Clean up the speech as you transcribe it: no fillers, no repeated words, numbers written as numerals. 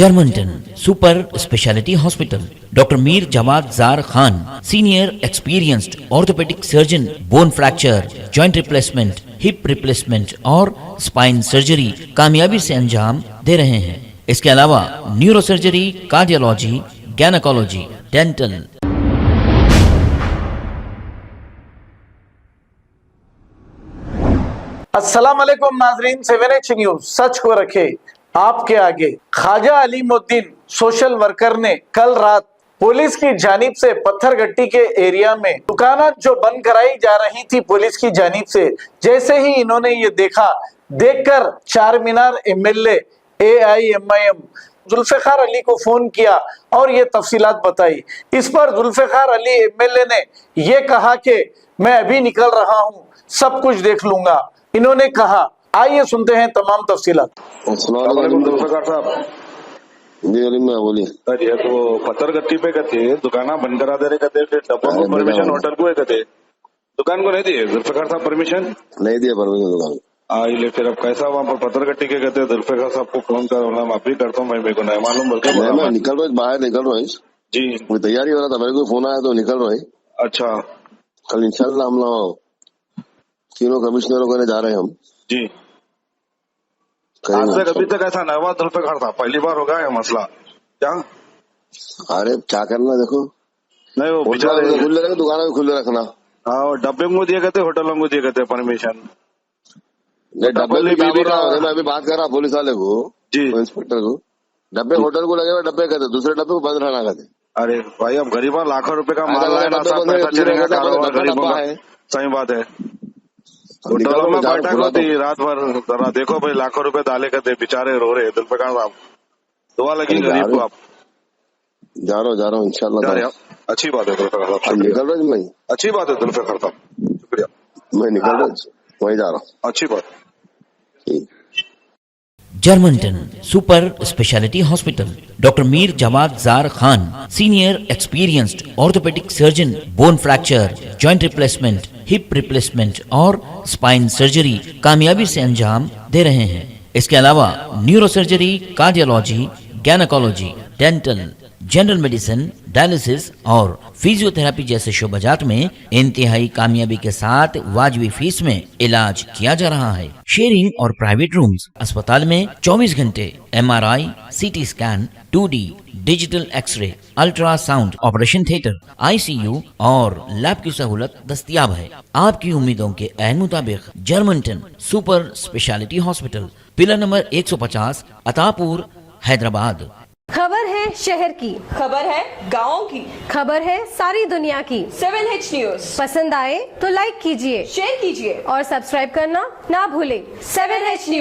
Germanton super speciality hospital, doctor Mir Jawad Jar Khan, senior experienced orthopaedic surgeon, bone fracture, joint replacement, hip replacement और spine surgery कामयाबी से अंजाम दे रहे हैं। इसके अलावा neuro surgery, cardiology, gynaecology, dental. अस्सलाम वालेकुम नाजरीन, 7H न्यूज सच को रखे आपके आगे। ख्वाजा अलीमुद्दीन सोशल वर्कर ने कल रात पुलिस की जानिब से पत्थरगट्टी के एरिया में दुकान जो बंद कराई जा रही थी पुलिस की जानिब से, जैसे ही इन्होंने ये देखकर चार मीनार एमएलए AIMIM जुल्फिकार अली को फोन किया और ये तफसीलात बताई। इस पर जुल्फिकार अली एमएलए ने ये कहा कि मैं अभी निकल रहा हूँ, सब कुछ देख लूंगा। इन्होंने कहा, आइए सुनते हैं तमाम तफसीलात। जुल्फिकार साहब जी अली मैं बोलिए। ये तो पत्थरगट्टी पे कहते दुकाना बंद करा दे रहे कहते, फिर डब्बों को परमिशन होटल को कहते, दुकान को नहीं दिए जुल्फिकार साहब परमिशन, नहीं दिया परमिशन दुकान। ले फिर अब कैसा वहाँ पर पत्थरगट्टी के कहते जुल्फिकार साहब को फोन कर, मैं अभी करता हूँ, मैं मेरे को नहीं मालूम बोल के मैं निकल रहा हूँ, बाहर निकल रहा हूँ जी, मैं तैयारी हो रहा था, मेरे को फोन आया तो निकल रहा है। अच्छा, कल इंशाल्लाह हम लोग तीनों कमिश्नरों को जा रहे हैं हम जी। आज तक अभी तक ऐसा नहीं हुआ जुल्फिकार साहब, पहली बार होगा ये मसला क्या? अरे क्या करना, देखो नहीं वो बेचारे खुले रखना, दुकान भी खुले रखना। हाँ, डब्बे को दिए कहते, होटलों को दिए कहते परमिशन। डब्बे मैं अभी बात कर रहा पुलिस वाले को जी, इंस्पेक्टर को, डब्बे होटल को लगे डब्बे कहते, दूसरे डब्बे को बंद रहना कहते। अरे भाई अब गरीबा लाखों रुपए का माल लाए ना, सब पैसा चलेगा कारोबार गरीबों का, सही बात है। होटलों में बैठक होती रात भर, जरा देखो भाई लाखों रुपए डाले कहते, बेचारे रो रहे जुल्फिकार साहब, दुआ लगी गरीब को। आप जा रहा हूँ इंशाल्लाह। अच्छी बात है जुल्फिकार साहब, निकल रहा हूँ, अच्छी बात है जुल्फिकार साहब, शुक्रिया। मैं निकल रहा हूँ, वही जा रहा हूँ। अच्छी बात। Germanton super speciality hospital, doctor Mir Jawad Jar Khan, senior experienced orthopaedic surgeon, bone fracture, joint replacement, hip replacement और स्पाइन सर्जरी कामयाबी से अंजाम दे रहे हैं। इसके अलावा neuro surgery, cardiology, gynaecology, dental, general medicine, dialysis और फिजियोथेरेपी जैसे शोबाजात में इंतहाई कामयाबी के साथ वाजबी फीस में इलाज किया जा रहा है। शेयरिंग और प्राइवेट रूम्स, अस्पताल में 24 घंटे MRI, CT scan, 2D digital X-ray, ultrasound, operation theatre, ICU और लैब की सहूलत दस्तयाब है। आपकी उम्मीदों के ऐन मुताबिक Germanton super speciality hospital, pillar number 150, Attapur, Hyderabad. खबर है शहर की, खबर है गाँव की, खबर है सारी दुनिया की। 7H न्यूज पसंद आए तो लाइक कीजिए, शेयर कीजिए और सब्सक्राइब करना ना भूलें। 7H news.